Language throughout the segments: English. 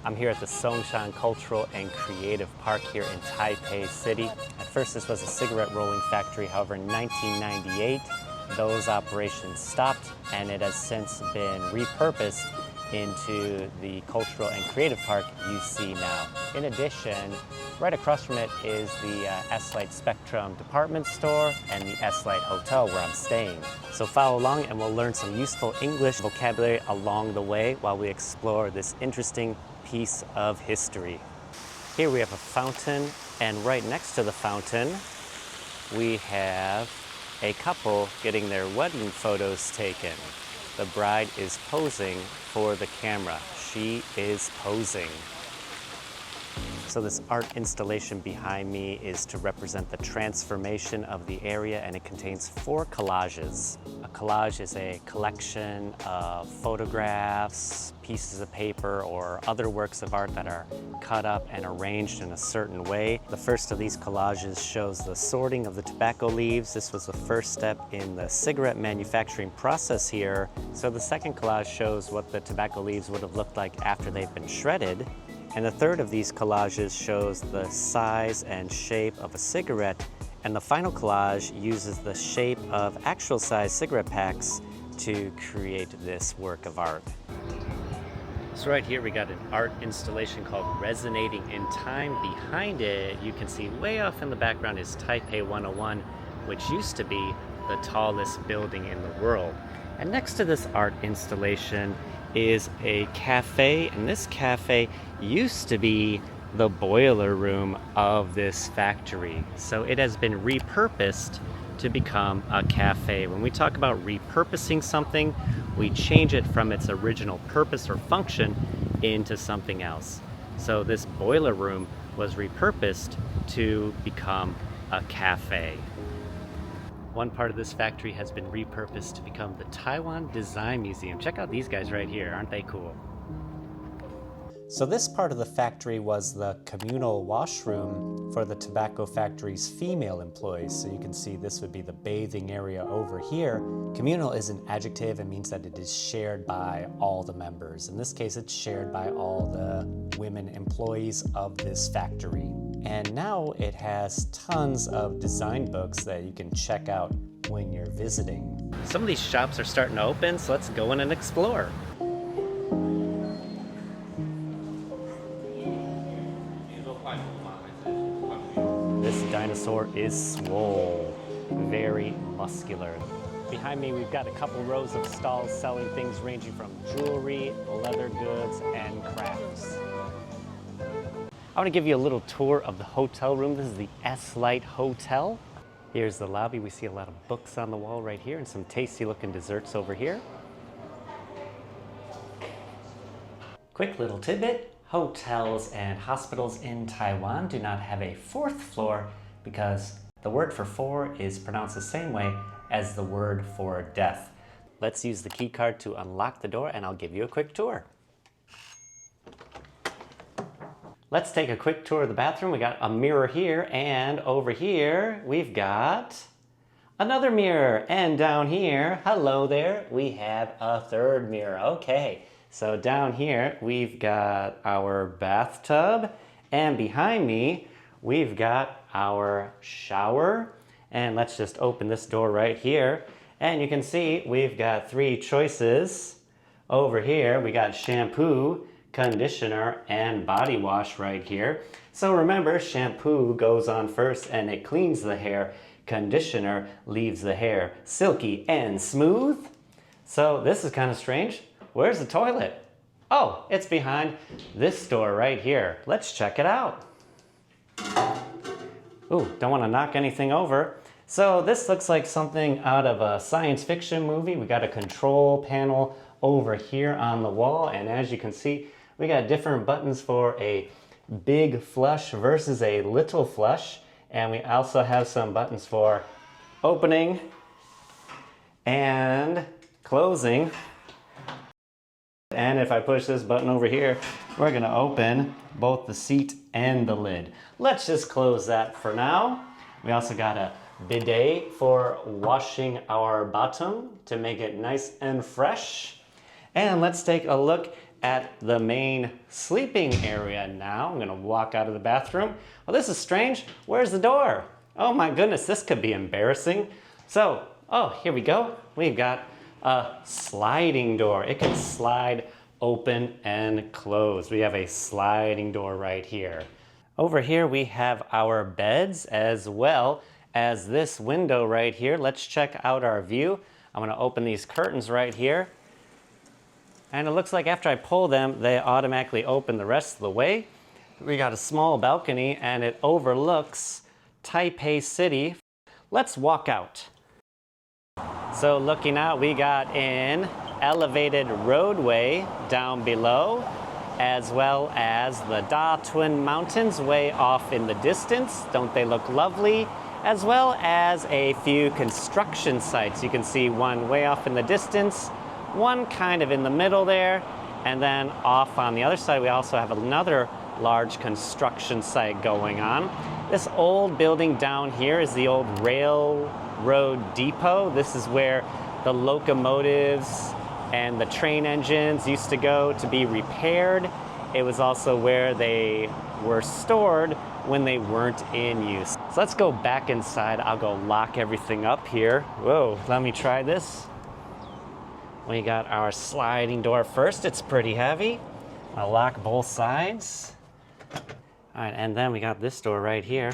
I'm here at the Songshan Cultural and Creative Park here in Taipei City. At first this was a cigarette rolling factory, however in 1998 those operations stopped and it has since been repurposed into the Cultural and Creative Park you see now. In addition, right across from it is the Eslite Spectrum department store and the Eslite Hotel where I'm staying. So follow along and we'll learn some useful English vocabulary along the way while we explore this interesting piece of history. Here we have a fountain, and right next to the fountain we have a couple getting their wedding photos taken. The bride is posing for the camera. She is posing. So this art installation behind me is to represent the transformation of the area, and it contains 4 collages. A collage is a collection of photographs, pieces of paper, or other works of art that are cut up and arranged in a certain way. The first of these collages shows the sorting of the tobacco leaves. This was the first step in the cigarette manufacturing process here. So the second collage shows what the tobacco leaves would have looked like after they've been shredded. And the third of these collages shows the size and shape of a cigarette. And the final collage uses the shape of actual size cigarette packs to create this work of art. So right here we got an art installation called Resonating in Time. Behind it, you can see way off in the background is Taipei 101, which used to be the tallest building in the world. And next to this art installation is a cafe, and this cafe used to be the boiler room of this factory. So it has been repurposed to become a cafe. When we talk about repurposing something, we change it from its original purpose or function into something else. So this boiler room was repurposed to become a cafe. One part of this factory has been repurposed to become the Taiwan Design Museum. Check out these guys right here, aren't they cool? So this part of the factory was the communal washroom for the tobacco factory's female employees. So you can see this would be the bathing area over here. Communal is an adjective. It means that it is shared by all the members. In this case, it's shared by all the women employees of this factory. And now it has tons of design books that you can check out when you're visiting. Some of these shops are starting to open, so let's go in and explore. This dinosaur is swole, very muscular. Behind me, we've got a couple rows of stalls selling things ranging from jewelry, leather goods, and crafts. I want to give you a little tour of the hotel room. This is the Eslite Hotel. Here's the lobby. We see a lot of books on the wall right here and some tasty looking desserts over here. Quick little tidbit. Hotels and hospitals in Taiwan do not have a 4th floor because the word for 4 is pronounced the same way as the word for death. Let's use the key card to unlock the door and I'll give you a quick tour. Let's take a quick tour of the bathroom. We got a mirror here, and over here we've got another mirror. And down here, hello there, we have a 3rd mirror. Okay, so down here we've got our bathtub, and behind me we've got our shower. And let's just open this door right here. And you can see we've got 3 choices. Over here we got shampoo, conditioner, and body wash right here. So remember, shampoo goes on first and it cleans the hair. Conditioner leaves the hair silky and smooth. So this is kind of strange. Where's the toilet? Oh, it's behind this door right here. Let's check it out. Ooh, don't want to knock anything over. So this looks like something out of a science fiction movie. We got a control panel over here on the wall, and as you can see, we got different buttons for a big flush versus a little flush. And we also have some buttons for opening and closing. And if I push this button over here, we're gonna open both the seat and the lid. Let's just close that for now. We also got a bidet for washing our bottom to make it nice and fresh. And let's take a look at the main sleeping area now. I'm gonna walk out of the bathroom. Well, this is strange. Where's the door? Oh my goodness, this could be embarrassing. So, oh, here we go. We've got a sliding door. It can slide open and close. We have a sliding door right here. Over here we have our beds as well as this window right here. Let's check out our view. I'm gonna open these curtains right here. And it looks like after I pull them, they automatically open the rest of the way. We got a small balcony and it overlooks Taipei City. Let's walk out. So looking out, we got an elevated roadway down below, as well as the Da Twin Mountains way off in the distance. Don't they look lovely? As well as a few construction sites. You can see one way off in the distance, one kind of in the middle there, and then off on the other side we also have another large construction site going on. This old building down here is the old railroad depot. This is where the locomotives and the train engines used to go to be repaired. It was also where they were stored when they weren't in use. So let's go back inside. I'll go lock everything up here. Whoa, let me try this. We got our sliding door first. It's pretty heavy. I'll lock both sides. All right, and then we got this door right here.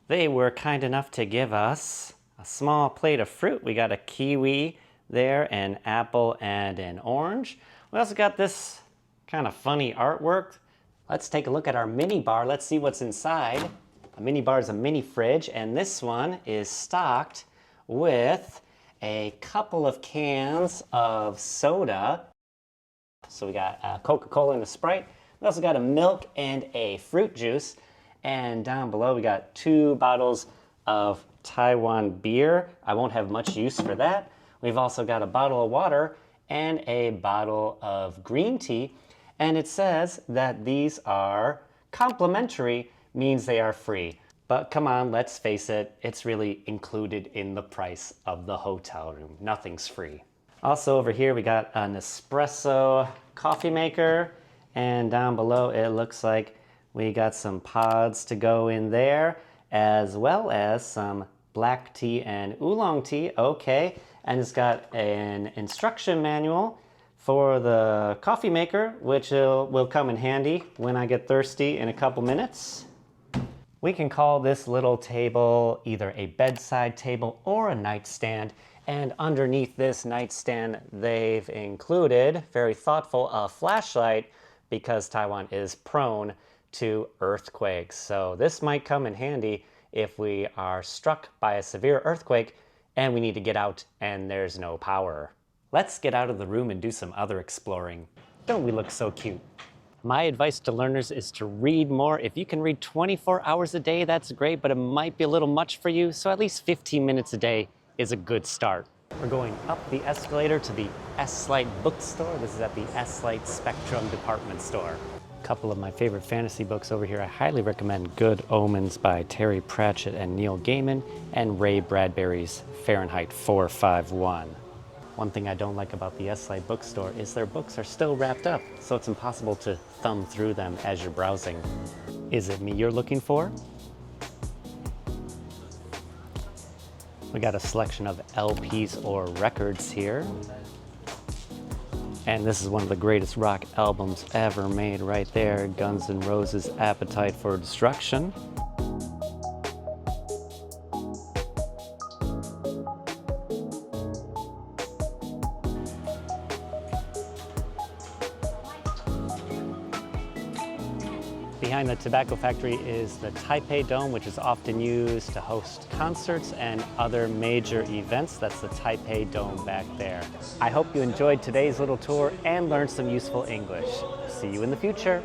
They were kind enough to give us a small plate of fruit. We got a kiwi there, an apple, and an orange. We also got this kind of funny artwork. Let's take a look at our mini bar. Let's see what's inside. A mini bar is a mini fridge, and this one is stocked with a couple of cans of soda. So we got a Coca-Cola and a Sprite. We also got a milk and a fruit juice. And down below we got 2 bottles of Taiwan beer. I won't have much use for that. We've also got a bottle of water and a bottle of green tea. And it says that these are complimentary, means they are free. But come on, let's face it, it's really included in the price of the hotel room. Nothing's free. Also over here we got an espresso coffee maker, and down below it looks like we got some pods to go in there, as well as some black tea and oolong tea. Okay, and it's got an instruction manual for the coffee maker, which will come in handy when I get thirsty in a couple minutes. We can call this little table either a bedside table or a nightstand. And underneath this nightstand, they've included, very thoughtful, a flashlight because Taiwan is prone to earthquakes. So this might come in handy if we are struck by a severe earthquake and we need to get out and there's no power. Let's get out of the room and do some other exploring. Don't we look so cute? My advice to learners is to read more. If you can read 24 hours a day, that's great, but it might be a little much for you, so at least 15 minutes a day is a good start. We're going up the escalator to the Eslite bookstore. This is at the Eslite Spectrum department store. A couple of my favorite fantasy books over here. I highly recommend Good Omens by Terry Pratchett and Neil Gaiman, and Ray Bradbury's Fahrenheit 451. One thing I don't like about the Eslite bookstore is their books are still wrapped up, so it's impossible to thumb through them as you're browsing. Is it me you're looking for? We got a selection of LPs or records here. And this is one of the greatest rock albums ever made right there, Guns N' Roses' Appetite for Destruction. Behind the tobacco factory is the Taipei Dome, which is often used to host concerts and other major events. That's the Taipei Dome back there. I hope you enjoyed today's little tour and learned some useful English. See you in the future.